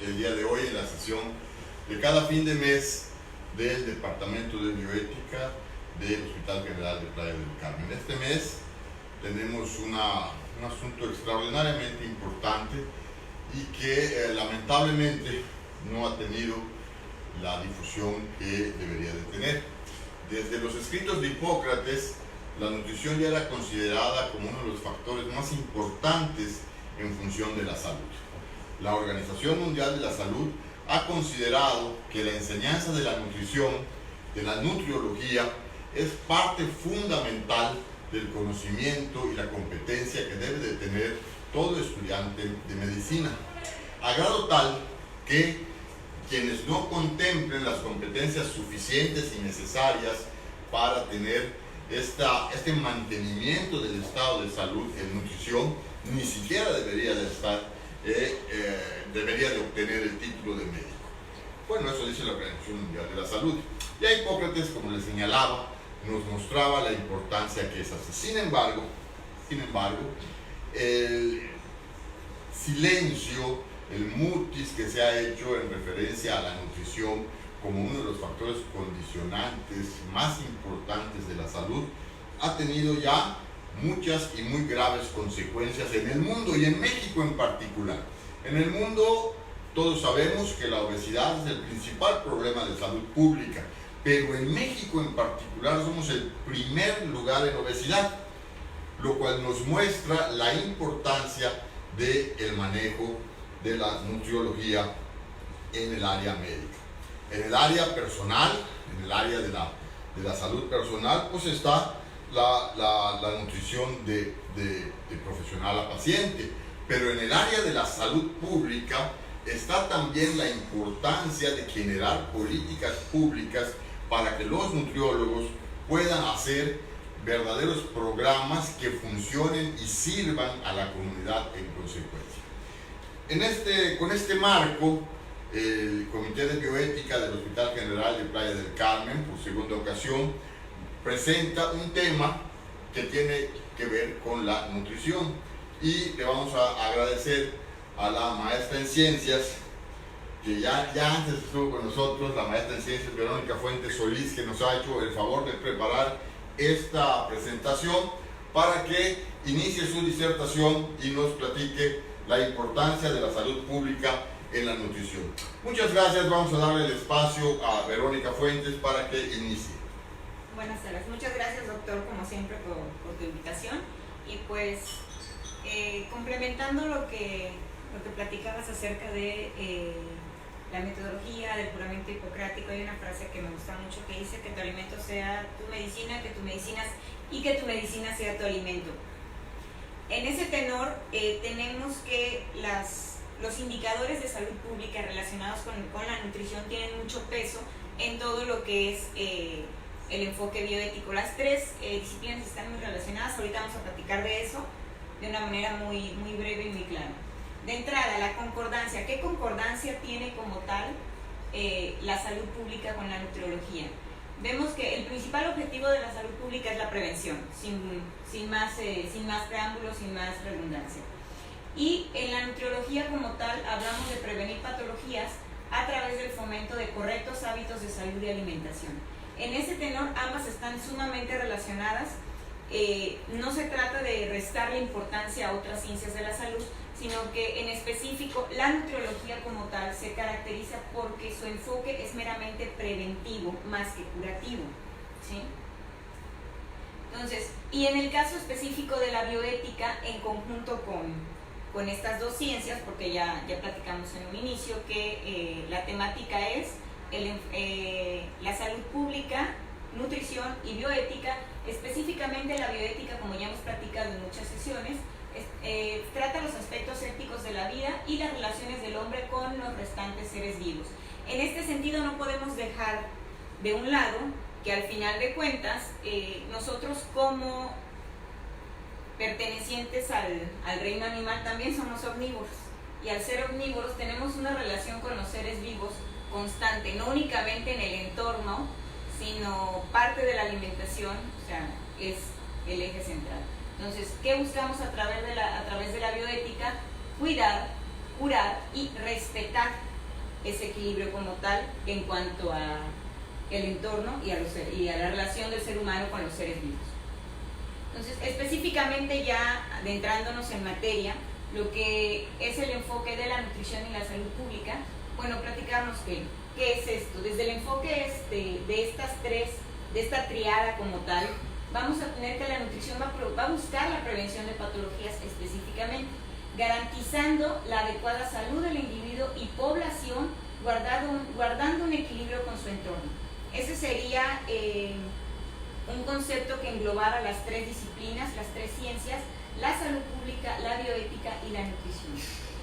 el día de hoy en la sesión de cada fin de mes del Departamento de Bioética del Hospital General de Playa del Carmen. Este mes tenemos un asunto extraordinariamente importante y que lamentablemente no ha tenido la difusión que debería de tener. Desde los escritos de Hipócrates, la nutrición ya era considerada como uno de los factores más importantes en función de la salud. La Organización Mundial de la Salud ha considerado que la enseñanza de la nutrición, de la nutriología, es parte fundamental del conocimiento y la competencia que debe de tener todo estudiante de medicina, a grado tal que quienes no contemplen las competencias suficientes y necesarias para tener este mantenimiento del estado de salud en nutrición, ni siquiera debería de obtener el título de médico. Bueno, eso dice la Organización Mundial de la Salud. Ya Hipócrates, como les señalaba, nos mostraba la importancia que es así. Sin embargo, el silencio, el mutis que se ha hecho en referencia a la nutrición como uno de los factores condicionantes más importantes de la salud, ha tenido ya muchas y muy graves consecuencias en el mundo y en México en particular. En el mundo todos sabemos que la obesidad es el principal problema de salud pública, pero en México en particular somos el primer lugar en obesidad, lo cual nos muestra la importancia del manejo de la nutriología en el área médica. En el área personal, en el área de la salud personal, pues está la nutrición de profesional a paciente, pero en el área de la salud pública está también la importancia de generar políticas públicas para que los nutriólogos puedan hacer verdaderos programas que funcionen y sirvan a la comunidad en consecuencia. Con este marco, el Comité de Bioética del Hospital General de Playa del Carmen, por segunda ocasión, presenta un tema que tiene que ver con la nutrición, y le vamos a agradecer a la maestra en ciencias, que ya antes estuvo con nosotros, la maestra en ciencias Verónica Fuentes Solís, que nos ha hecho el favor de preparar esta presentación para que inicie su disertación y nos platique la importancia de la salud pública en la nutrición. Muchas gracias, vamos a darle el espacio a Verónica Fuentes para que inicie. Buenas tardes, muchas gracias doctor, como siempre, por tu invitación. Y pues, complementando lo que platicabas acerca de la metodología del juramento hipocrático, hay una frase que me gusta mucho que dice que tu alimento sea tu medicina, que tu medicina sea tu alimento. En ese tenor, tenemos que los indicadores de salud pública relacionados con la nutrición tienen mucho peso en todo lo que es el enfoque bioético. Las tres disciplinas están muy relacionadas, ahorita vamos a platicar de eso de una manera muy, muy breve y muy clara. De entrada, la concordancia. ¿Qué concordancia tiene como tal la salud pública con la nutriología? Vemos que el principal objetivo de la salud pública es la prevención, sin más preámbulos, sin más redundancia. Y en la nutriología como tal hablamos de prevenir patologías a través del fomento de correctos hábitos de salud y alimentación. En ese tenor ambas están sumamente relacionadas. No se trata de restarle importancia a otras ciencias de la salud, sino que en específico la nutriología como tal se caracteriza porque su enfoque es meramente preventivo más que curativo, ¿sí? Entonces, y en el caso específico de la bioética, en conjunto con estas dos ciencias, porque ya platicamos en un inicio que la temática es la salud pública, nutrición y bioética. Específicamente la bioética, como ya hemos platicado en muchas sesiones, trata los aspectos éticos de la vida y las relaciones del hombre con los restantes seres vivos. En este sentido no podemos dejar de un lado que al final de cuentas nosotros como pertenecientes al reino animal también somos omnívoros, y al ser omnívoros tenemos una relación con los seres vivos constante, no únicamente en el entorno, sino parte de la alimentación, o sea, es el eje central. Entonces, ¿qué buscamos a través de la bioética? Cuidar curar y respetar ese equilibrio como tal en cuanto a el entorno y a la relación del ser humano con los seres vivos. Entonces, específicamente ya adentrándonos en materia, lo que es el enfoque de la nutrición y la salud pública, bueno, platicamos qué es esto. Desde el enfoque de esta triada como tal, vamos a tener que la nutrición va a buscar la prevención de patologías específicamente, garantizando la adecuada salud del individuo y población, guardando un equilibrio con su entorno. Ese sería un concepto que englobara las tres disciplinas, las tres ciencias, la salud pública, la bioética y la nutrición.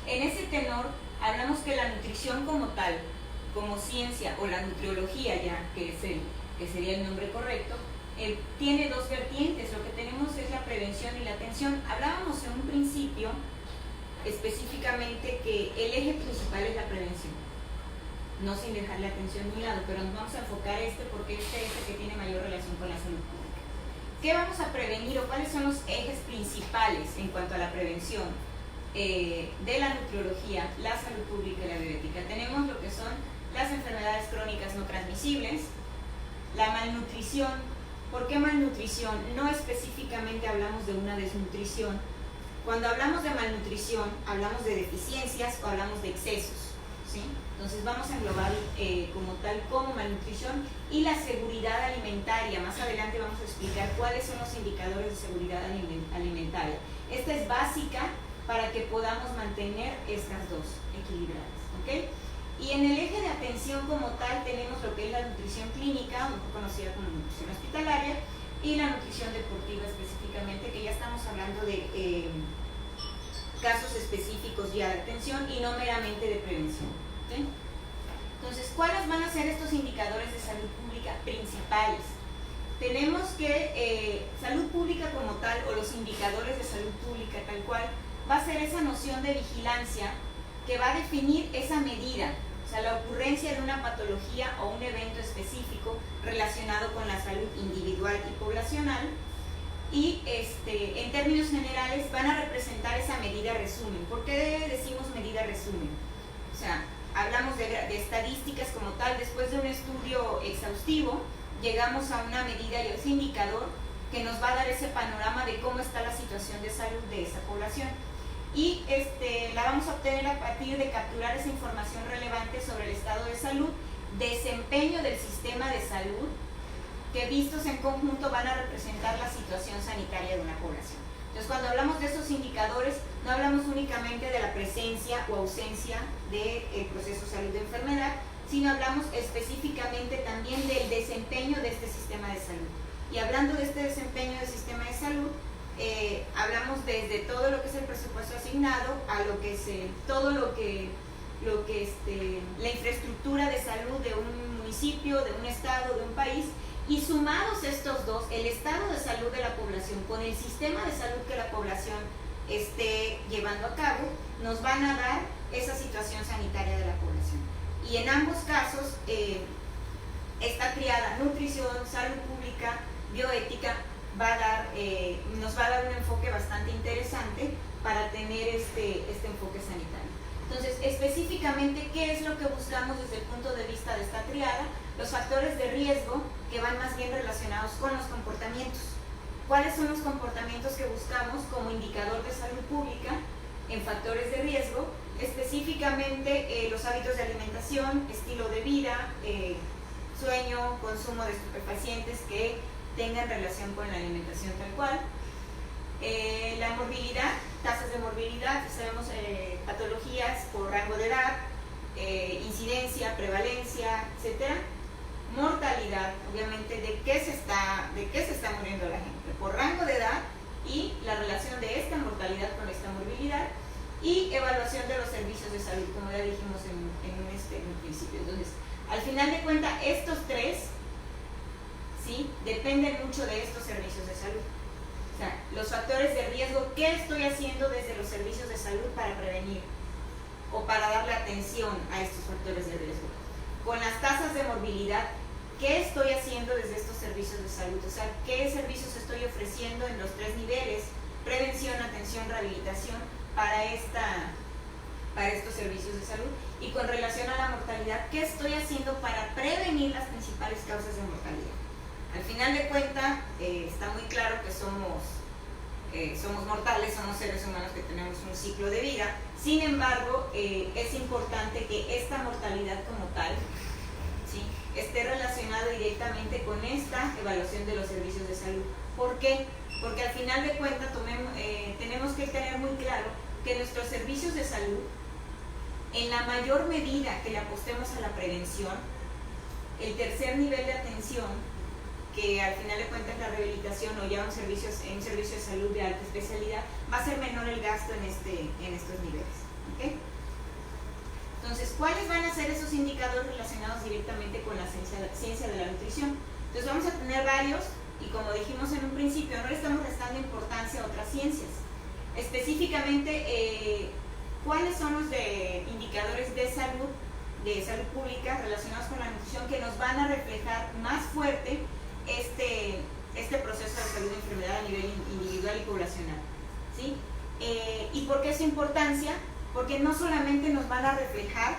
En ese tenor, hablamos que la nutrición como tal, como ciencia, o la nutriología ya, que sería el nombre correcto, tiene dos vertientes. Lo que tenemos es la prevención y la atención. Hablábamos en un principio específicamente que el eje principal es la prevención, no sin dejar la atención de un lado, pero nos vamos a enfocar porque este es el que tiene mayor relación con la salud pública. ¿Qué vamos a prevenir o cuáles son los ejes principales en cuanto a la prevención de la nutriología, la salud pública y la bioética? Tenemos lo que son las enfermedades crónicas no transmisibles, la malnutrición. ¿Por qué malnutrición? No específicamente hablamos de una desnutrición. Cuando hablamos de malnutrición, hablamos de deficiencias o hablamos de excesos, ¿sí? Entonces vamos a englobar como tal como malnutrición y la seguridad alimentaria. Más adelante vamos a explicar cuáles son los indicadores de seguridad alimentaria. Esta es básica para que podamos mantener estas dos equilibradas, ¿ok? Y en el eje de atención como tal tenemos lo que es la nutrición clínica, mejor conocida como nutrición hospitalaria, y la nutrición deportiva específicamente, que ya estamos hablando de casos específicos ya de atención y no meramente de prevención, ¿sí? Entonces, ¿cuáles van a ser estos indicadores de salud pública principales? Tenemos que salud pública como tal, o los indicadores de salud pública tal cual, va a ser esa noción de vigilancia que va a definir esa medida, o sea, la ocurrencia de una patología o un evento específico relacionado con la salud individual y poblacional, y en términos generales van a representar esa medida resumen. ¿Por qué decimos medida resumen? O sea, hablamos de estadísticas como tal. Después de un estudio exhaustivo, llegamos a una medida y ese indicador que nos va a dar ese panorama de cómo está la situación de salud de esa población. Y la vamos a obtener a partir de capturar esa información relevante sobre el estado de salud, desempeño del sistema de salud, que vistos en conjunto van a representar la situación sanitaria de una población. Entonces, cuando hablamos de estos indicadores, no hablamos únicamente de la presencia o ausencia del proceso salud de enfermedad, sino hablamos específicamente también del desempeño de este sistema de salud. Y hablando de este desempeño del sistema de salud, hablamos desde todo lo que es el presupuesto asignado a lo que es la infraestructura de salud de un municipio, de un estado, de un país, y sumados estos dos, el estado de salud de la población con el sistema de salud que la población esté llevando a cabo, nos van a dar esa situación sanitaria de la población. Y en ambos casos, esta triada nutrición, salud pública, bioética, nos va a dar un enfoque bastante interesante para tener este enfoque sanitario. Entonces, específicamente, ¿qué es lo que buscamos desde el punto de vista de esta triada? Los factores de riesgo que van más bien relacionados con los comportamientos. ¿Cuáles son los comportamientos que buscamos como indicador de salud pública en factores de riesgo? Específicamente los hábitos de alimentación, estilo de vida, sueño, consumo de estupefacientes que tengan relación con la alimentación tal cual. La morbilidad, tasas de morbilidad, sabemos patologías por rango de edad, incidencia, prevalencia, etcétera. Mortalidad, obviamente, de qué se está muriendo la gente por rango de edad y la relación de esta mortalidad con esta morbilidad, y evaluación de los servicios de salud, como ya dijimos en un principio. Entonces, al final de cuentas, estos tres, ¿sí?, dependen mucho de estos servicios de salud. O sea, los factores de riesgo, ¿qué estoy haciendo desde los servicios de salud para prevenir o para darle atención a estos factores de riesgo? Con las tasas de morbilidad, ¿qué estoy haciendo desde estos servicios de salud? O sea, ¿qué servicios estoy ofreciendo en los tres niveles? Prevención, atención, rehabilitación, para para estos servicios de salud. Y con relación a la mortalidad, ¿qué estoy haciendo para prevenir las principales causas de mortalidad? Al final de cuentas, está muy claro que somos mortales, somos seres humanos que tenemos un ciclo de vida. Sin embargo, es importante que esta mortalidad como tal, ¿sí?, esté relacionada directamente con esta evaluación de los servicios de salud. ¿Por qué? Porque al final de cuentas tenemos que tener muy claro que nuestros servicios de salud, en la mayor medida que le apostemos a la prevención, el tercer nivel de atención, que al final de cuentas la rehabilitación o ya un servicio de salud de alta especialidad, va a ser menor el gasto en estos niveles. ¿Okay? Entonces, ¿cuáles van a ser esos indicadores relacionados directamente con la ciencia de la nutrición? Entonces vamos a tener varios, y como dijimos en un principio, no le estamos restando importancia a otras ciencias. Específicamente, ¿cuáles son los indicadores de salud pública relacionados con la nutrición que nos van a reflejar más fuerte este proceso de salud y enfermedad a nivel individual y poblacional? ¿Sí? ¿Y por qué esa importancia? Porque no solamente nos van a reflejar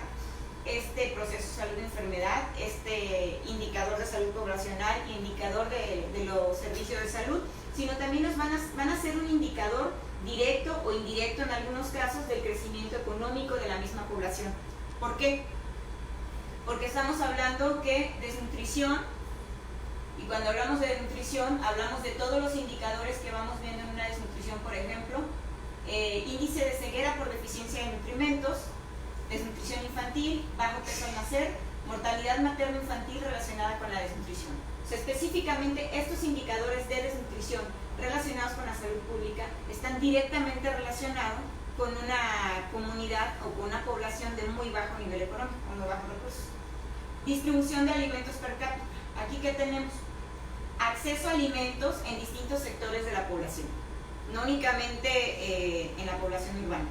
este proceso de salud y enfermedad, este indicador de salud poblacional y indicador de los servicios de salud, sino también nos van a ser un indicador directo o indirecto en algunos casos del crecimiento económico de la misma población. ¿Por qué? Porque estamos hablando que desnutrición, y cuando hablamos de desnutrición hablamos de todos los indicadores que vamos viendo en una desnutrición, por ejemplo, índice de ceguera por deficiencia de nutrimentos, desnutrición infantil, bajo peso al nacer, mortalidad materno-infantil relacionada con la desnutrición. O sea, específicamente estos indicadores de desnutrición relacionados con la salud pública están directamente relacionados con una comunidad o con una población de muy bajo nivel económico, o muy bajos recursos. Distribución de alimentos per cápita. Aquí, ¿qué tenemos? Acceso a alimentos en distintos sectores de la población, no únicamente en la población urbana.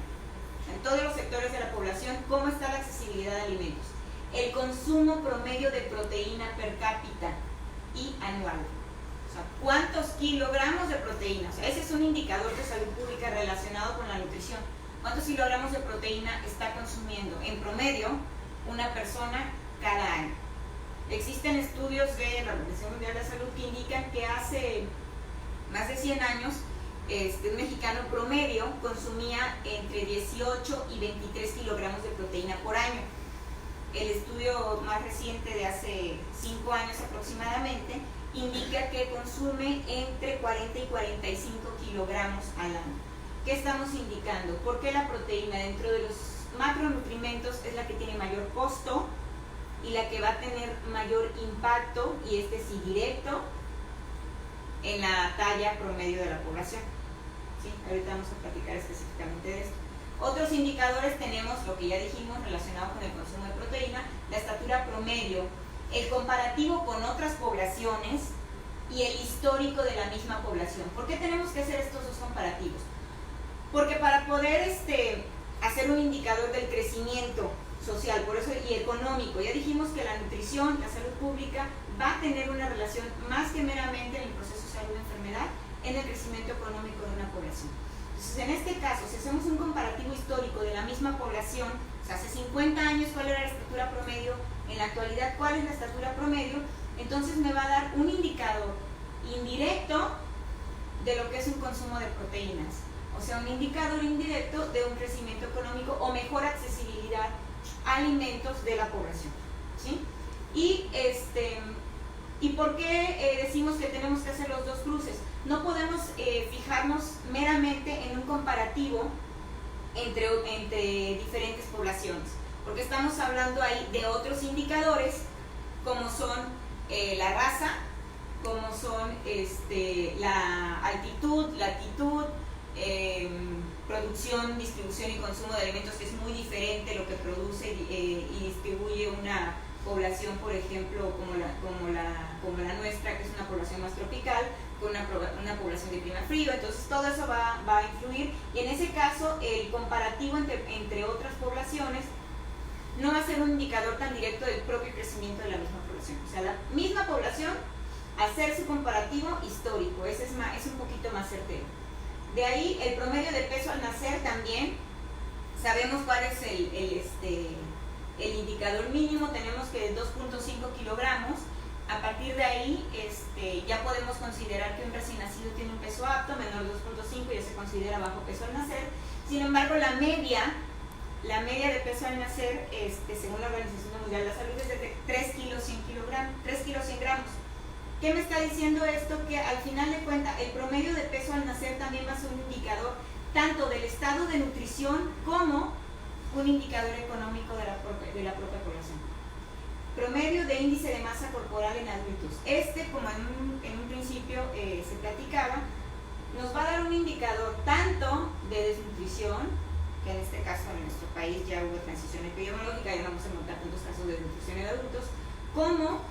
En todos los sectores de la población, ¿cómo está la accesibilidad de alimentos? El consumo promedio de proteína per cápita y anual. O sea, ¿cuántos kilogramos de proteína? O sea, ese es un indicador de salud pública relacionado con la nutrición. ¿Cuántos kilogramos de proteína está consumiendo en promedio una persona cada año? Existen estudios de la Organización Mundial de la Salud que indican que hace más de 100 años un mexicano promedio consumía entre 18 y 23 kilogramos de proteína por año. El estudio más reciente de hace 5 años aproximadamente indica que consume entre 40 y 45 kilogramos al año. ¿Qué estamos indicando? Porque la proteína dentro de los macronutrimentos es la que tiene mayor costo y la que va a tener mayor impacto, y sí directo, en la talla promedio de la población. ¿Sí? Ahorita vamos a platicar específicamente de esto. Otros indicadores tenemos, lo que ya dijimos, relacionado con el consumo de proteína, la estatura promedio, el comparativo con otras poblaciones y el histórico de la misma población. ¿Por qué tenemos que hacer estos dos comparativos? Porque para poder hacer un indicador del crecimiento social, por eso, y económico, ya dijimos que la nutrición, la salud pública, va a tener una relación más que meramente en el proceso de salud y enfermedad, en el crecimiento económico de una población. Entonces, en este caso, si hacemos un comparativo histórico de la misma población, o sea, hace 50 años, ¿cuál era la estatura promedio? En la actualidad, ¿cuál es la estatura promedio? Entonces me va a dar un indicador indirecto de lo que es un consumo de proteínas, o sea, un indicador indirecto de un crecimiento económico o mejor accesibilidad a alimentos de la población, ¿sí? ¿Y por qué decimos que tenemos que hacer los dos cruces? No podemos fijarnos meramente en un comparativo entre diferentes poblaciones, porque estamos hablando ahí de otros indicadores, como son la raza, como son la altitud, latitud, producción, distribución y consumo de alimentos, que es muy diferente lo que produce y distribuye una población, por ejemplo, como la nuestra, que es una población más tropical, con una población de clima frío. Entonces todo eso va a influir, y en ese caso el comparativo entre otras poblaciones no va a ser un indicador tan directo del propio crecimiento de la misma población. O sea, la misma población, hacer su comparativo histórico, ese es un poquito más certero. De ahí el promedio de peso al nacer también sabemos cuál es el indicador mínimo, tenemos que 2.5 kilogramos. A partir de ahí ya podemos considerar que un recién nacido tiene un peso apto, menor de 2.5 ya se considera bajo peso al nacer. Sin embargo, la media de peso al nacer, según la Organización Mundial de la Salud, es de 3 kilos 100 gramos. ¿Qué me está diciendo esto? Que al final de cuentas el promedio de peso al nacer también va a ser un indicador tanto del estado de nutrición como un indicador económico de la propia población. Promedio de índice de masa corporal en adultos. Como en un principio se platicaba, nos va a dar un indicador tanto de desnutrición, que en este caso en nuestro país ya hubo transición epidemiológica, ya vamos a notar tantos casos de desnutrición en adultos, como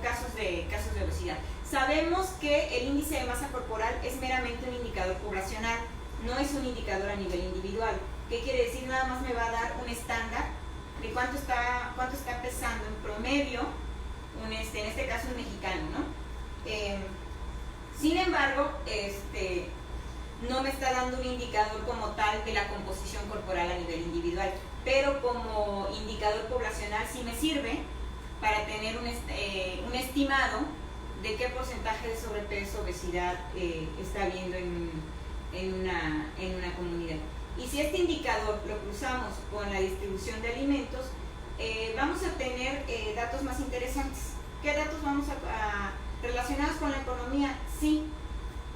casos de obesidad. Sabemos que el índice de masa corporal es meramente un indicador poblacional, no es un indicador a nivel individual. ¿Qué quiere decir? Nada más me va a dar un estándar de cuánto está pesando en promedio, en este caso un mexicano, ¿no? Sin embargo, no me está dando un indicador como tal de la composición corporal a nivel individual, pero como indicador poblacional sí me sirve para tener un estimado de qué porcentaje de sobrepeso, obesidad está habiendo en una comunidad. Y si este indicador lo cruzamos con la distribución de alimentos, vamos a tener datos más interesantes. ¿Qué datos vamos a relacionados con la economía? Sí.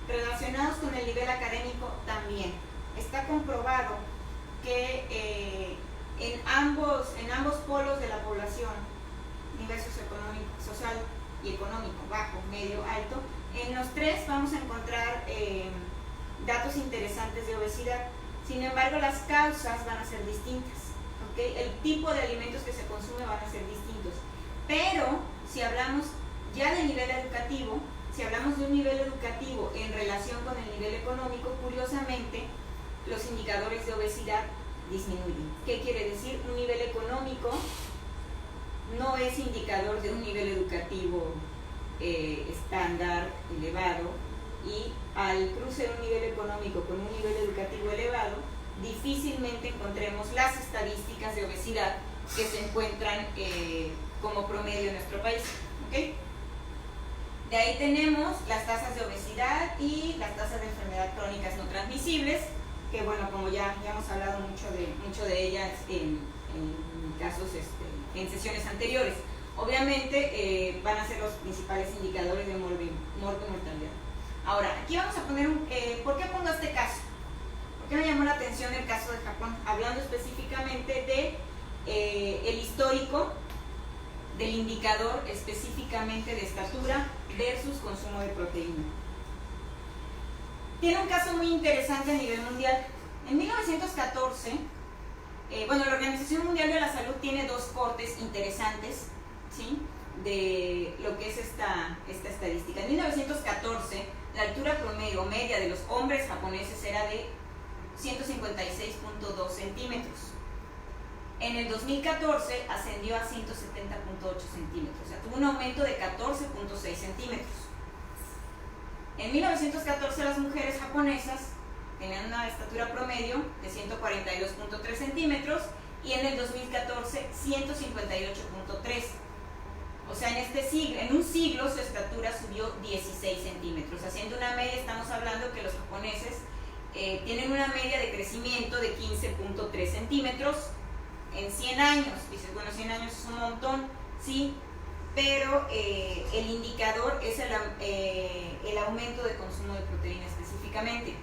Relacionados con el nivel académico también. Está comprobado que en ambos polos de la población, nivel socioeconómico, social y económico, bajo, medio, alto, en los tres vamos a encontrar datos interesantes de obesidad. Sin embargo, las causas van a ser distintas, ¿okay? El tipo de alimentos que se consume van a ser distintos. Pero si hablamos ya de nivel educativo, si hablamos de un nivel educativo en relación con el nivel económico, curiosamente, los indicadores de obesidad disminuyen. ¿Qué quiere decir? Un nivel económico no es indicador de un nivel educativo estándar, elevado, y al cruce de un nivel económico con un nivel educativo elevado, difícilmente encontremos las estadísticas de obesidad que se encuentran como promedio en nuestro país. ¿Okay? De ahí tenemos las tasas de obesidad y las tasas de enfermedades crónicas no transmisibles, que bueno, como ya hemos hablado mucho de ellas en casos, en sesiones anteriores. Obviamente van a ser los principales indicadores de muerte y mortalidad. Ahora, aquí vamos a poner ¿por qué pongo este caso? ¿Por qué me llamó la atención el caso de Japón? Hablando específicamente de el histórico del indicador específicamente de estatura versus consumo de proteína. Tiene un caso muy interesante a nivel mundial. En 1914, la Organización Mundial de la Salud tiene dos cortes interesantes, ¿sí?, de lo que es esta estadística. En 1914, la altura promedio media de los hombres japoneses era de 156.2 centímetros. En el 2014 ascendió a 170.8 centímetros, o sea, tuvo un aumento de 14.6 centímetros. En 1914 las mujeres japonesas tenían una estatura promedio de 142.3 centímetros y en el 2014 158.3. O sea, en un siglo su estatura subió 16 centímetros. Haciendo una media, estamos hablando que los japoneses tienen una media de crecimiento de 15.3 centímetros en 100 años. Dices, bueno, 100 años es un montón, sí, pero el indicador es el aumento de consumo de proteína específicamente.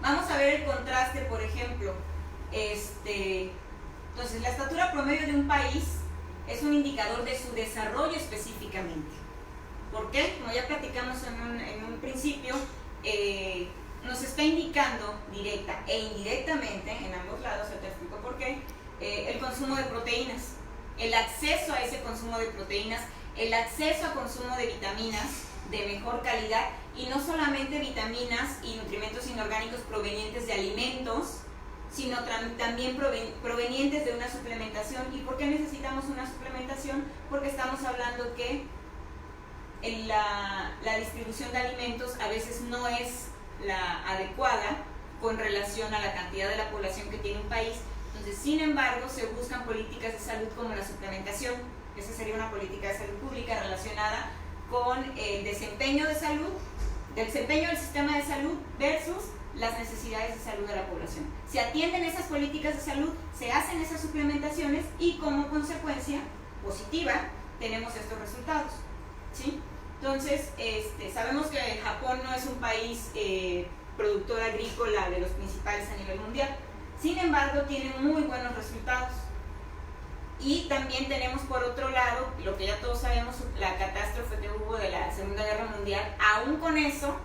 Vamos a ver el contraste, por ejemplo. Entonces, la estatura promedio de un país es un indicador de su desarrollo específicamente. ¿Por qué? Como ya platicamos en un principio, nos está indicando directa e indirectamente, en ambos lados, te explico por qué, el consumo de proteínas, el acceso a ese consumo de proteínas, el acceso a consumo de vitaminas de mejor calidad, y no solamente vitaminas y nutrimentos inorgánicos provenientes de alimentos, sino también provenientes de una suplementación. ¿Y por qué necesitamos una suplementación? Porque estamos hablando que la distribución de alimentos a veces no es la adecuada con relación a la cantidad de la población que tiene un país. Entonces, sin embargo, se buscan políticas de salud como la suplementación. Esa sería una política de salud pública relacionada con el desempeño de salud, del desempeño del sistema de salud versus las necesidades de salud de la población. Se atienden esas políticas de salud, se hacen esas suplementaciones y como consecuencia positiva tenemos estos resultados, ¿sí? Entonces, sabemos que Japón no es un país productor agrícola de los principales a nivel mundial, sin embargo tiene muy buenos resultados. Y también tenemos por otro lado, lo que ya todos sabemos, la catástrofe que hubo de la Segunda Guerra Mundial. Aún con eso,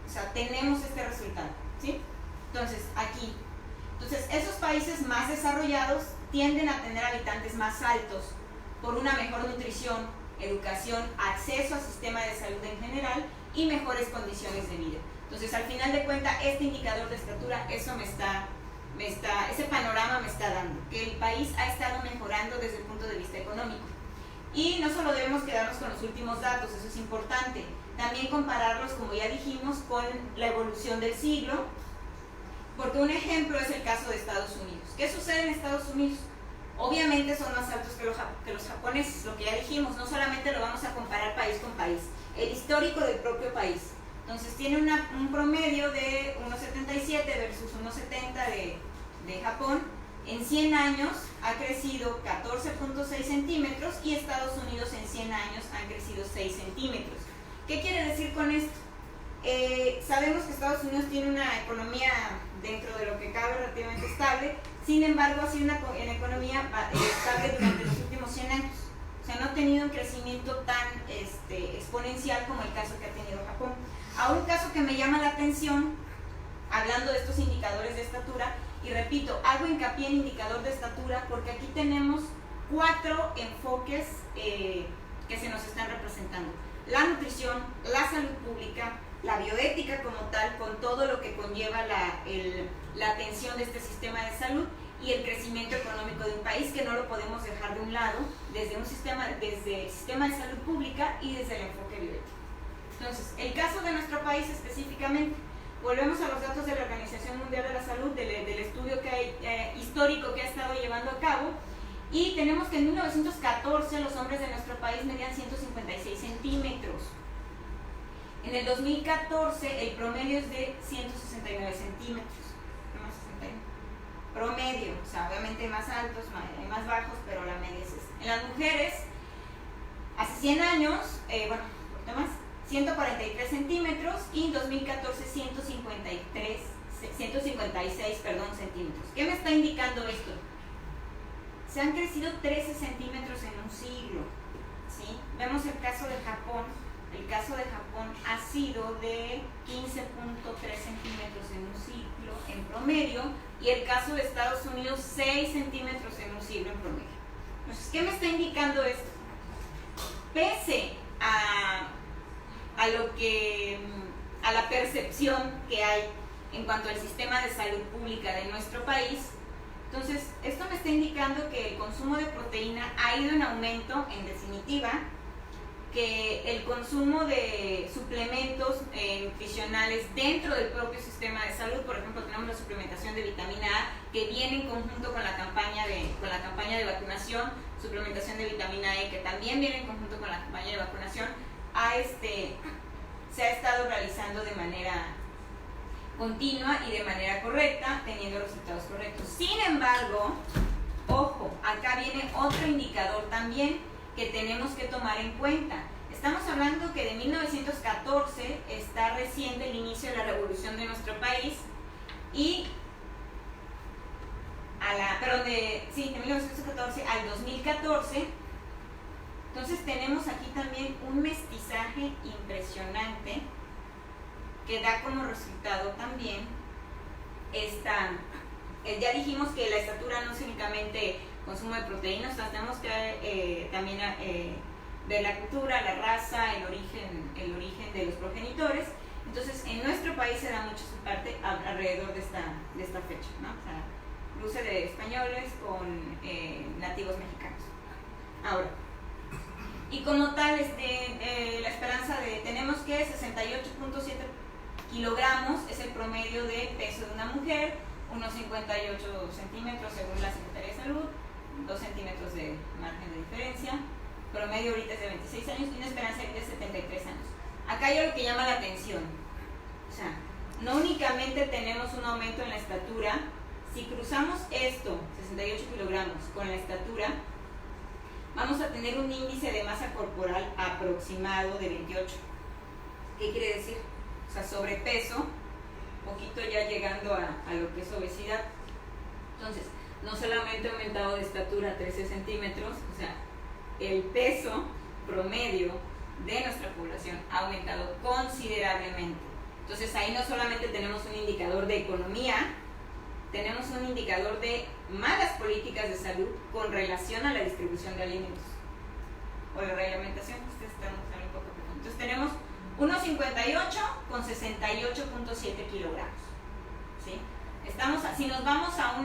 o sea, tenemos este resultado, ¿sí? Entonces, aquí, esos países más desarrollados tienden a tener habitantes más altos por una mejor nutrición, educación, acceso al sistema de salud en general y mejores condiciones de vida. Entonces, al final de cuentas, este indicador de estatura, eso ese panorama me está dando, que el país ha estado mejorando desde el punto de vista económico. Y no solo debemos quedarnos con los últimos datos, eso es importante, también compararlos, como ya dijimos, con la evolución del siglo, porque un ejemplo es el caso de Estados Unidos. ¿Qué sucede en Estados Unidos? Obviamente son más altos que los japoneses, lo que ya dijimos, no solamente lo vamos a comparar país con país, el histórico del propio país. Entonces tiene un promedio de 1,77 versus 1,70 de Japón. En 100 años ha crecido 14.6 centímetros y Estados Unidos en 100 años han crecido 6 centímetros. ¿Qué quiere decir con esto? Sabemos que Estados Unidos tiene una economía dentro de lo que cabe relativamente estable, sin embargo ha sido una economía estable durante los últimos 100 años. O sea, no ha tenido un crecimiento tan exponencial como el caso que ha tenido Japón. Ahora, un caso que me llama la atención, hablando de estos indicadores de estatura, y repito, hago hincapié en indicador de estatura porque aquí tenemos 4 enfoques que se nos están representando: la nutrición, la salud pública, la bioética como tal, con todo lo que conlleva la atención de este sistema de salud, y el crecimiento económico de un país, que no lo podemos dejar de un lado desde el sistema de salud pública y desde el enfoque bioético. Entonces, el caso de nuestro país específicamente, volvemos a los datos de la Organización Mundial de la Salud, del estudio histórico que ha estado llevando a cabo, y tenemos que en 1914 los hombres de nuestro país medían 156 centímetros. En el 2014 el promedio es de 169 centímetros. Promedio, o sea, obviamente más altos, más bajos, pero la media es esta. En las mujeres, hace 100 años, un poquito más, 143 centímetros, y en 2014 156 centímetros. ¿Qué me está indicando esto? Se han crecido 13 centímetros en un siglo, ¿sí? Vemos el caso de Japón. El caso de Japón ha sido de 15.3 centímetros en un siglo en promedio, y el caso de Estados Unidos 6 centímetros en un siglo en promedio. Entonces, ¿qué me está indicando esto? Pese a la percepción que hay en cuanto al sistema de salud pública de nuestro país, entonces esto me está indicando que el consumo de proteína ha ido en aumento, en definitiva, que el consumo de suplementos nutricionales dentro del propio sistema de salud, por ejemplo, tenemos la suplementación de vitamina A, que viene en conjunto con la campaña de vacunación, suplementación de vitamina E, que también viene en conjunto con la campaña de vacunación, se ha estado realizando de manera continua y de manera correcta, teniendo resultados correctos. Sin embargo, ojo, acá viene otro indicador también que tenemos que tomar en cuenta. Estamos hablando que de 1914 está reciente el inicio de la revolución de nuestro país, y de 1914 al 2014, entonces tenemos aquí también un mestizaje impresionante que da como resultado también ya dijimos que la estatura no es únicamente consumo de proteínas, tenemos que también ver la cultura, la raza, el origen de los progenitores. Entonces, en nuestro país se da mucho su parte alrededor de esta fecha, ¿no? O sea, cruce de españoles con nativos mexicanos. Ahora, y como tal, la esperanza tenemos que 68.7 kilogramos es el promedio de peso de una mujer, unos 58 centímetros según la Secretaría de Salud, 2 centímetros de margen de diferencia, promedio ahorita es de 26 años y una esperanza de vida de 73 años. Acá hay algo que llama la atención, o sea, no únicamente tenemos un aumento en la estatura, si cruzamos esto, 68 kilogramos, con la estatura, vamos a tener un índice de masa corporal aproximado de 28. ¿Qué quiere decir? O sea, sobrepeso, poquito ya llegando a lo que es obesidad. Entonces, no solamente ha aumentado de estatura 13 centímetros, o sea, el peso promedio de nuestra población ha aumentado considerablemente. Entonces, ahí no solamente tenemos un indicador de economía, tenemos un indicador de malas políticas de salud con relación a la distribución de alimentos o la reglamentación, ustedes están un poco peor. Entonces tenemos 1,58 con 68.7 kilogramos, ¿sí? Si nos vamos a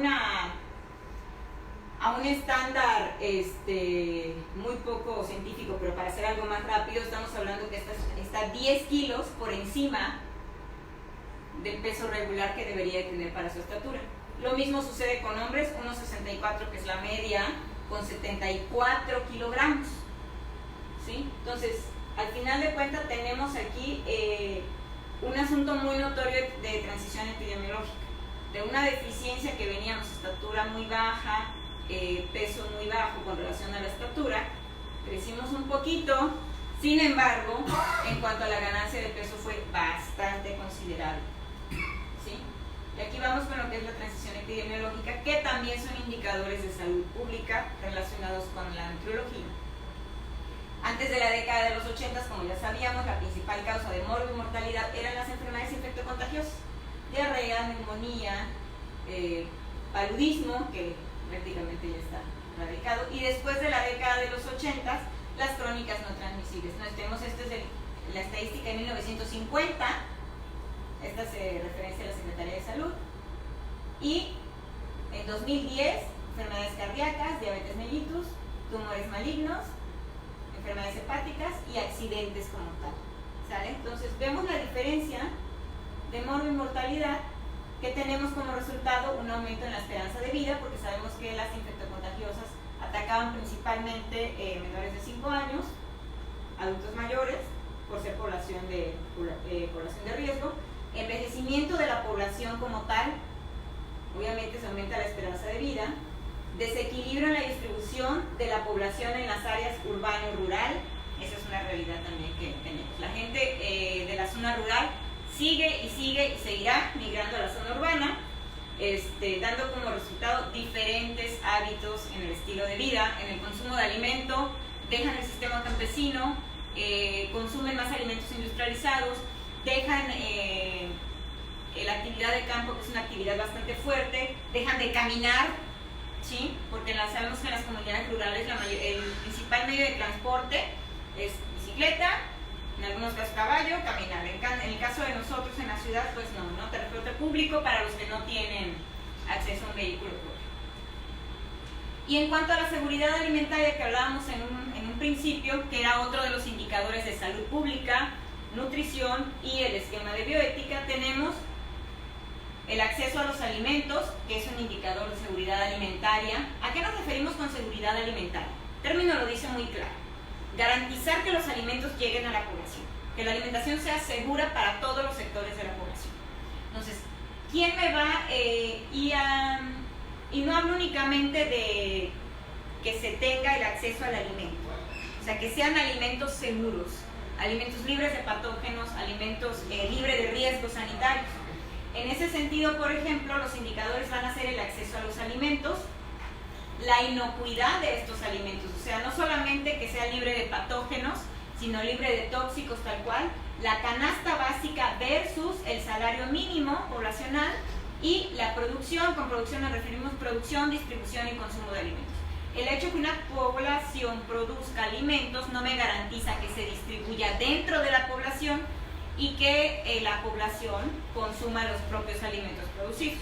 un estándar muy poco científico, pero para hacer algo más rápido, estamos hablando que está 10 kilos por encima del peso regular que debería de tener para su estatura. Lo mismo sucede con hombres, 1,64 que es la media, con 74 kilogramos, ¿sí? Entonces, al final de cuentas tenemos aquí un asunto muy notorio de transición epidemiológica, de una deficiencia que veníamos, estatura muy baja, peso muy bajo con relación a la estatura, crecimos un poquito, sin embargo, en cuanto a la ganancia de peso fue bastante considerable, ¿sí? Y aquí vamos con lo que es la transición epidemiológica, que también son indicadores de salud pública relacionados con la nutriología. Antes de la década de los 80, como ya sabíamos, la principal causa de morbo y mortalidad eran las enfermedades infectocontagiosas, diarrea, neumonía, paludismo, que prácticamente ya está erradicado, y después de la década de los 80, las crónicas no transmisibles. Nos tenemos, esta es la estadística de 1950, esta se referencia a la Secretaría de Salud, y en 2010, enfermedades cardíacas, diabetes mellitus, tumores malignos, enfermedades hepáticas y accidentes como tal, ¿sale? Entonces vemos la diferencia de morbo y mortalidad que tenemos como resultado un aumento en la esperanza de vida, porque sabemos que las infectocontagiosas atacaban principalmente menores de 5 años, adultos mayores, por ser población de riesgo, envejecimiento de la población como tal, obviamente se aumenta la esperanza de vida, desequilibrio en la distribución de la población en las áreas urbano-rural, esa es una realidad también que tenemos. La gente de la zona rural sigue y seguirá migrando a la zona urbana, dando como resultado diferentes hábitos en el estilo de vida, en el consumo de alimento, dejan el sistema campesino, consumen más alimentos industrializados, dejan la actividad de campo, que es una actividad bastante fuerte, dejan de caminar, ¿sí? Porque sabemos que en las comunidades rurales el principal medio de transporte es bicicleta, en algunos casos caballo, caminar. En el caso de nosotros en la ciudad, pues no, transporte público para los que no tienen acceso a un vehículo propio. Y en cuanto a la seguridad alimentaria que hablábamos en un principio, que era otro de los indicadores de salud pública, nutrición y el esquema de bioética, tenemos el acceso a los alimentos, que es un indicador de seguridad alimentaria. ¿A qué nos referimos con seguridad alimentaria? El término lo dice muy claro. Garantizar que los alimentos lleguen a la población, que la alimentación sea segura para todos los sectores de la población. Entonces, ¿quién me va? Y no hablo únicamente de que se tenga el acceso al alimento, o sea, que sean alimentos seguros, alimentos libres de patógenos, alimentos libres de riesgos sanitarios. En ese sentido, por ejemplo, los indicadores van a ser el acceso a los alimentos, la inocuidad de estos alimentos, o sea, no solamente que sea libre de patógenos, sino libre de tóxicos tal cual, la canasta básica versus el salario mínimo poblacional y la producción. Con producción nos referimos producción, distribución y consumo de alimentos. El hecho que una población produzca alimentos no me garantiza que se distribuya dentro de la población y que la población consuma los propios alimentos producidos.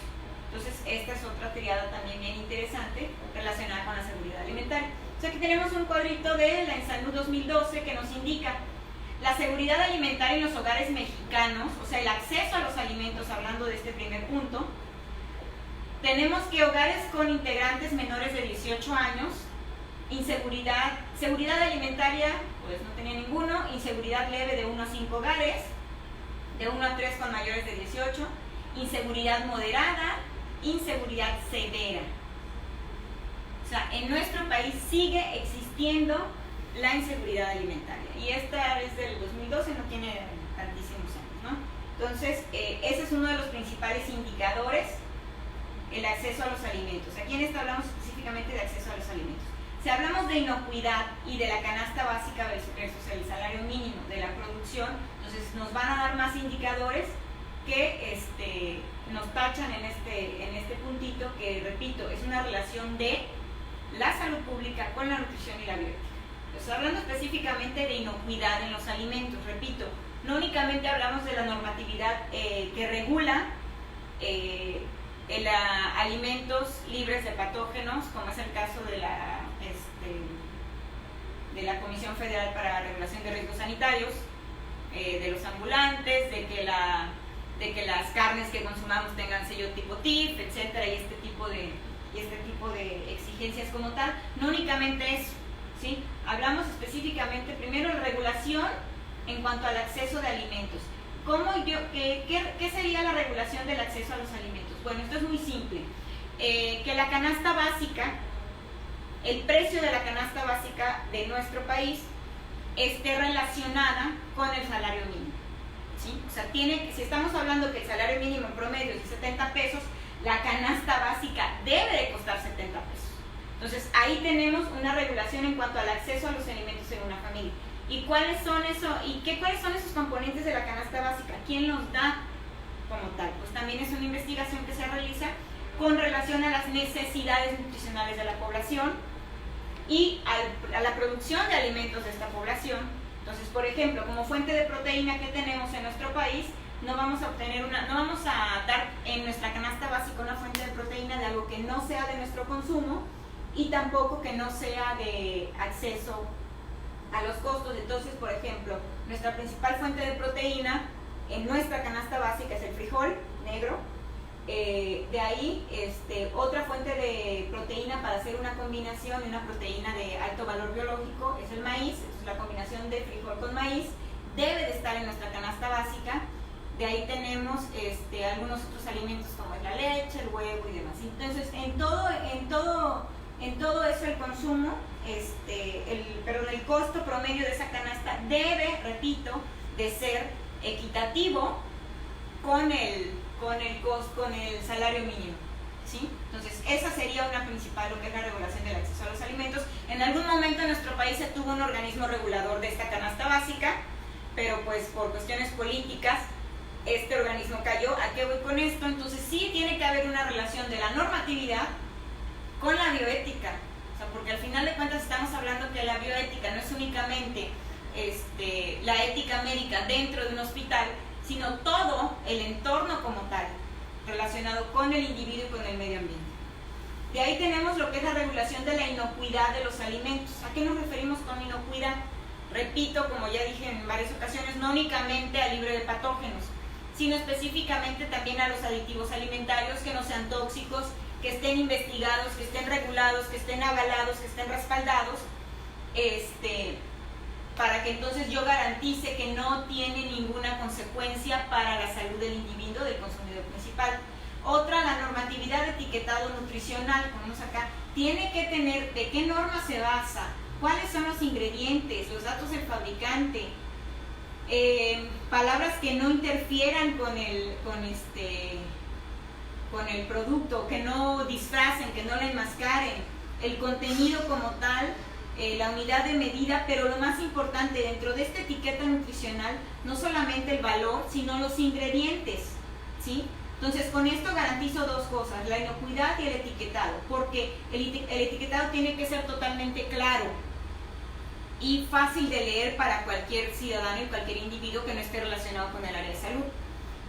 Entonces, esta es otra triada también bien interesante relacionada con la seguridad alimentaria. O sea, aquí tenemos un cuadrito de la ENSALUD 2012 que nos indica la seguridad alimentaria en los hogares mexicanos, o sea, el acceso a los alimentos, hablando de este primer punto, tenemos que hogares con integrantes menores de 18 años, seguridad alimentaria, pues no tenía ninguno, inseguridad leve de 1 a 5 hogares, de 1 a 3 con mayores de 18, inseguridad moderada, inseguridad severa. O sea, en nuestro país sigue existiendo la inseguridad alimentaria, y esta es del 2012, no tiene tantísimos años, ¿no? Entonces, ese es uno de los principales indicadores, el acceso a los alimentos. Aquí en esta hablamos específicamente de acceso a los alimentos. Si hablamos de inocuidad y de la canasta básica versus el salario mínimo de la producción, entonces nos van a dar más indicadores que nos tachan en este puntito, que repito, es una relación de la salud pública con la nutrición y la bioética. Entonces, hablando específicamente de inocuidad en los alimentos, repito, no únicamente hablamos de la normatividad que regula alimentos libres de patógenos, como es el caso de la Comisión Federal para la Regulación de Riesgos Sanitarios, de los ambulantes, de que las carnes que consumamos tengan sello tipo TIF, etcétera, y este tipo de exigencias como tal. No únicamente eso, ¿sí? Hablamos específicamente primero de regulación en cuanto al acceso de alimentos. ¿Qué sería la regulación del acceso a los alimentos? Bueno, esto es muy simple. Que la canasta básica, el precio de la canasta básica de nuestro país esté relacionada con el salario mínimo, ¿sí? O sea, si estamos hablando que el salario mínimo en promedio es de 70 pesos, la canasta básica debe de costar 70 pesos. Entonces, ahí tenemos una regulación en cuanto al acceso a los alimentos en una familia. ¿Y cuáles son esos componentes de la canasta básica? ¿Quién los da como tal? Pues también es una investigación que se realiza con relación a las necesidades nutricionales de la población y a la producción de alimentos de esta población. Entonces, por ejemplo, como fuente de proteína que tenemos en nuestro país, no vamos a dar en nuestra canasta básica una fuente de proteína de algo que no sea de nuestro consumo y tampoco que no sea de acceso a los costos. Entonces, por ejemplo, nuestra principal fuente de proteína en nuestra canasta básica es el frijol negro. De ahí, otra fuente de proteína para hacer una combinación de una proteína de alto valor biológico es el maíz. Entonces, la combinación de frijol con maíz debe de estar en nuestra canasta básica. De ahí tenemos algunos otros alimentos como es la leche, el huevo y demás. Entonces, en todo eso el consumo, el costo promedio de esa canasta debe, repito, de ser equitativo con el salario mínimo, ¿sí? Entonces, esa sería una principal, lo que es la regulación del acceso a los alimentos. En algún momento en nuestro país se tuvo un organismo regulador de esta canasta básica, pero pues por cuestiones políticas este organismo cayó. ¿A qué voy con esto? Entonces, sí tiene que haber una relación de la normatividad con la bioética, o sea, porque al final de cuentas estamos hablando que la bioética no es únicamente la ética médica dentro de un hospital, sino todo el entorno como tal, relacionado con el individuo y con el medio ambiente. De ahí tenemos lo que es la regulación de la inocuidad de los alimentos. ¿A qué nos referimos con inocuidad? Repito, como ya dije en varias ocasiones, no únicamente a libre de patógenos, sino específicamente también a los aditivos alimentarios que no sean tóxicos, que estén investigados, que estén regulados, que estén avalados, que estén respaldados, para que entonces yo garantice que no tiene ninguna consecuencia para la salud del individuo, del consumidor principal. Otra, la normatividad de etiquetado nutricional, ponemos acá, tiene que tener de qué norma se basa, cuáles son los ingredientes, los datos del fabricante, palabras que no interfieran con el producto, que no disfracen, que no le enmascaren, el contenido como tal, la unidad de medida, pero lo más importante dentro de esta etiqueta nutricional, no solamente el valor, sino los ingredientes, ¿sí? Entonces, con esto garantizo dos cosas, la inocuidad y el etiquetado, porque el etiquetado tiene que ser totalmente claro y fácil de leer para cualquier ciudadano y cualquier individuo que no esté relacionado con el área de salud.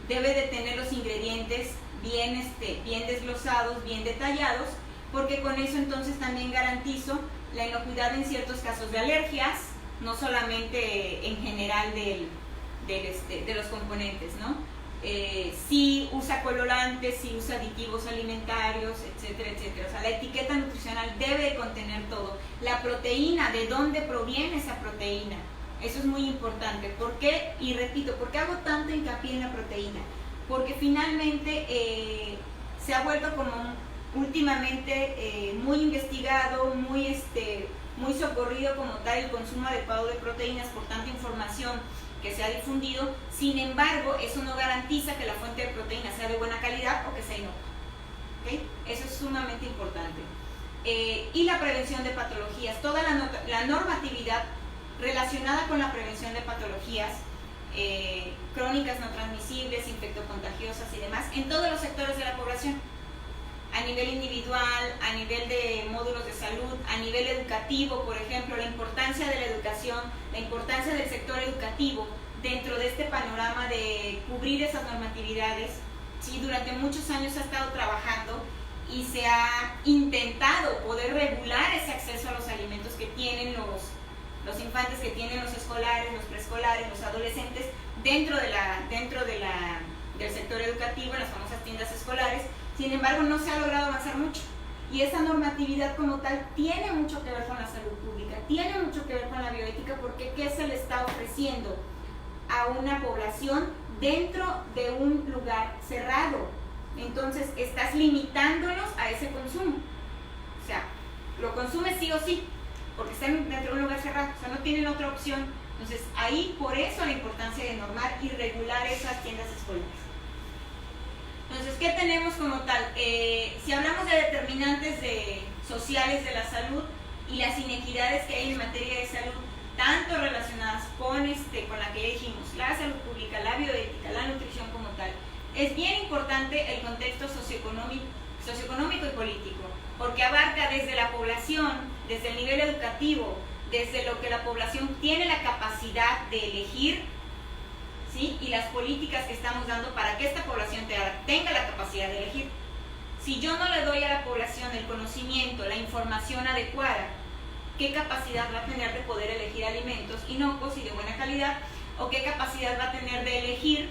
Debe de tener los ingredientes bien desglosados, bien detallados, porque con eso entonces también garantizo la inocuidad en ciertos casos de alergias, no solamente en general de los componentes, ¿no? Si usa colorantes, si usa aditivos alimentarios, etcétera, etcétera. O sea, la etiqueta nutricional debe de contener todo. La proteína, de dónde proviene esa proteína. Eso es muy importante. ¿Por qué? Y repito, ¿por qué hago tanto hincapié en la proteína? Porque finalmente se ha vuelto como últimamente muy investigado, muy socorrido como tal el consumo adecuado de proteínas por tanta información que se ha difundido. Sin embargo, eso no garantiza que la fuente de proteína sea de buena calidad o que sea inocua. ¿Okay? Eso es sumamente importante. Y la prevención de patologías, toda la normatividad relacionada con la prevención de patologías crónicas no transmisibles, infectocontagiosas y demás, en todos los sectores de la población, a nivel individual, a nivel de módulos de salud, a nivel educativo, por ejemplo, la importancia de la educación, la importancia del sector educativo dentro de este panorama de cubrir esas normatividades. Sí, durante muchos años se ha estado trabajando y se ha intentado poder regular ese acceso a los alimentos que tienen los infantes, que tienen los escolares, los preescolares, los adolescentes, dentro del sector educativo, en las famosas tiendas escolares. Sin embargo, no se ha logrado avanzar mucho. Y esa normatividad como tal tiene mucho que ver con la salud pública, tiene mucho que ver con la bioética, porque ¿qué se le está ofreciendo a una población dentro de un lugar cerrado? Entonces, estás limitándolos a ese consumo. O sea, lo consumes sí o sí, porque están dentro de un lugar cerrado, o sea, no tienen otra opción. Entonces, ahí por eso la importancia de normar y regular esas tiendas escolares. Entonces, ¿qué tenemos como tal? Si hablamos de determinantes sociales de la salud y las inequidades que hay en materia de salud, tanto relacionadas con la que ya dijimos, la salud pública, la bioética, la nutrición como tal, es bien importante el contexto socioeconómico y político, porque abarca desde la población, desde el nivel educativo, desde lo que la población tiene la capacidad de elegir, ¿sí? Y las políticas que estamos dando para que esta población tenga la capacidad de elegir. Si yo no le doy a la población el conocimiento, la información adecuada, ¿qué capacidad va a tener de poder elegir alimentos inocuos y de buena calidad? ¿O qué capacidad va a tener de elegir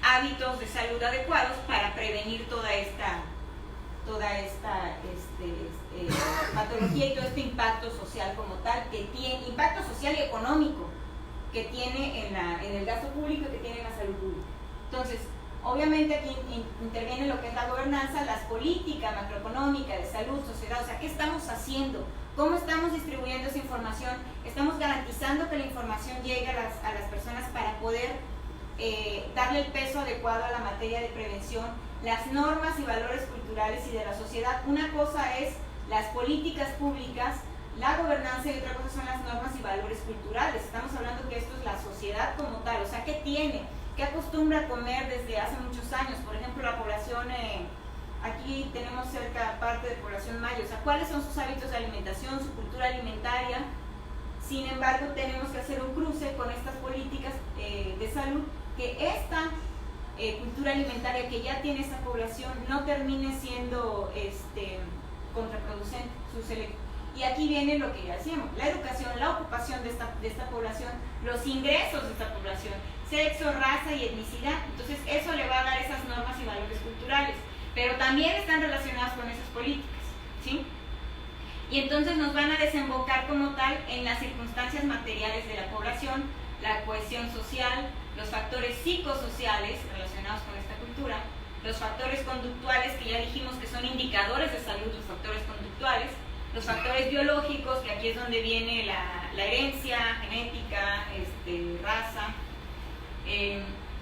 hábitos de salud adecuados para prevenir toda esta patología y todo este impacto social como tal, que tiene impacto social y económico que tiene en el gasto público y que tiene en la salud pública? Entonces, obviamente aquí interviene lo que es la gobernanza, las políticas macroeconómicas de salud, sociedad. O sea, ¿qué estamos haciendo? ¿Cómo estamos distribuyendo esa información? ¿Estamos garantizando que la información llegue a las personas para poder darle el peso adecuado a la materia de prevención? Las normas y valores culturales y de la sociedad. Una cosa es las políticas públicas, la gobernanza, y otra cosa son las normas y valores culturales. Estamos hablando que esto es la sociedad como tal. O sea, ¿qué tiene? ¿Qué acostumbra a comer desde hace muchos años? Por ejemplo, la población, aquí tenemos cerca parte de población maya. O sea, ¿cuáles son sus hábitos de alimentación, su cultura alimentaria? Sin embargo, tenemos que hacer un cruce con estas políticas de salud, que esta cultura alimentaria que ya tiene esta población no termine siendo contraproducente. Y aquí viene lo que ya decíamos, la educación, la ocupación de esta población, los ingresos de esta población, sexo, raza y etnicidad. Entonces eso le va a dar esas normas y valores culturales, pero también están relacionadas con esas políticas, ¿sí? Y entonces nos van a desembocar como tal en las circunstancias materiales de la población, la cohesión social, los factores psicosociales relacionados con esta cultura, los factores conductuales, que ya dijimos que son indicadores de salud, los factores conductuales, los factores biológicos, que aquí es donde viene la herencia, genética, raza,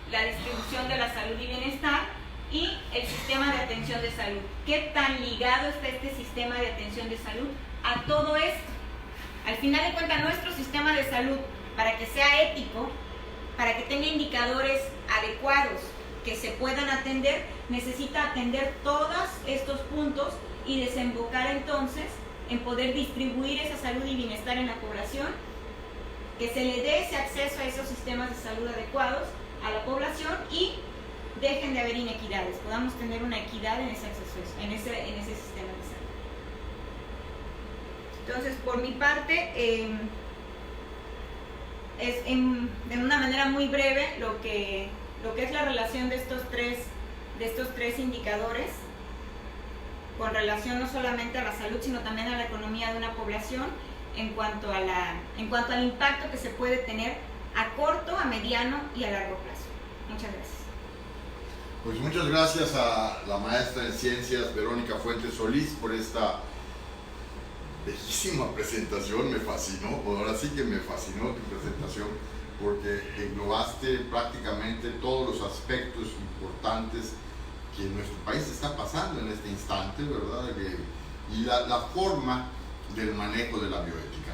la distribución de la salud y bienestar, y el sistema de atención de salud. ¿Qué tan ligado está este sistema de atención de salud a todo esto? Al final de cuentas, nuestro sistema de salud, para que sea ético, para que tenga indicadores adecuados que se puedan atender, necesita atender todos estos puntos y desembocar entonces en poder distribuir esa salud y bienestar en la población, que se le dé ese acceso a esos sistemas de salud adecuados a la población y dejen de haber inequidades, podamos tener una equidad en ese acceso, en ese sistema de salud. Entonces, por mi parte, es de una manera muy breve lo que es la relación de estos tres indicadores con relación no solamente a la salud, sino también a la economía de una población en cuanto al impacto que se puede tener a corto, a mediano y a largo plazo. Muchas gracias. Pues muchas gracias a la maestra en ciencias Verónica Fuentes Solís por esta bellísima presentación. Me fascinó, ahora sí que me fascinó tu presentación, porque englobaste prácticamente todos los aspectos importantes que nuestro país está pasando en este instante, ¿verdad? Y la forma del manejo de la bioética.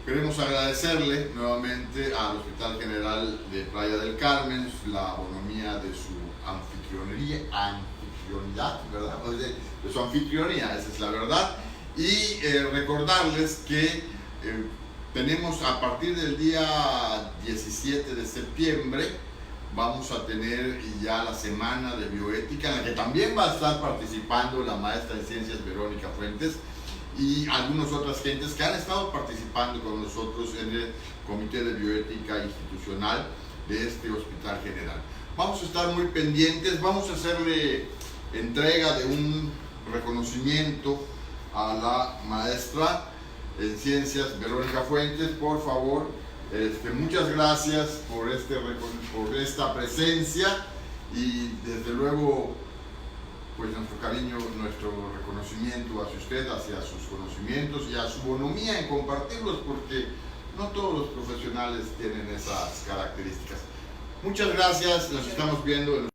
Queremos agradecerle nuevamente al Hospital General de Playa del Carmen la bonomía de su anfitrionidad, ¿verdad? De su anfitrionía, esa es la verdad. Y recordarles que tenemos a partir del día 17 de septiembre, vamos a tener ya la semana de bioética, en la que también va a estar participando la maestra en ciencias Verónica Fuentes y algunas otras gentes que han estado participando con nosotros en el Comité de Bioética Institucional de este Hospital General. Vamos a estar muy pendientes, vamos a hacerle entrega de un reconocimiento a la maestra en ciencias Verónica Fuentes. Por favor, muchas gracias por esta presencia y desde luego pues nuestro cariño, nuestro reconocimiento hacia usted, hacia sus conocimientos y a su bonomía en compartirlos, porque no todos los profesionales tienen esas características. Muchas gracias, nos estamos viendo en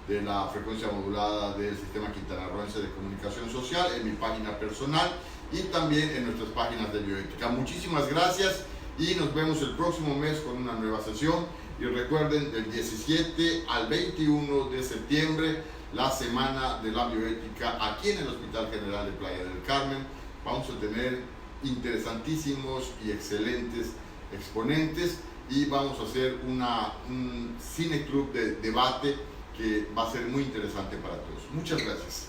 de la frecuencia modulada del Sistema Quintanarroense de Comunicación Social, en mi página personal y también en nuestras páginas de bioética. Muchísimas gracias y nos vemos el próximo mes con una nueva sesión. Y recuerden, del 17 al 21 de septiembre, la Semana de la Bioética aquí en el Hospital General de Playa del Carmen. Vamos a tener interesantísimos y excelentes exponentes y vamos a hacer un cine club de debate que va a ser muy interesante para todos. Muchas gracias.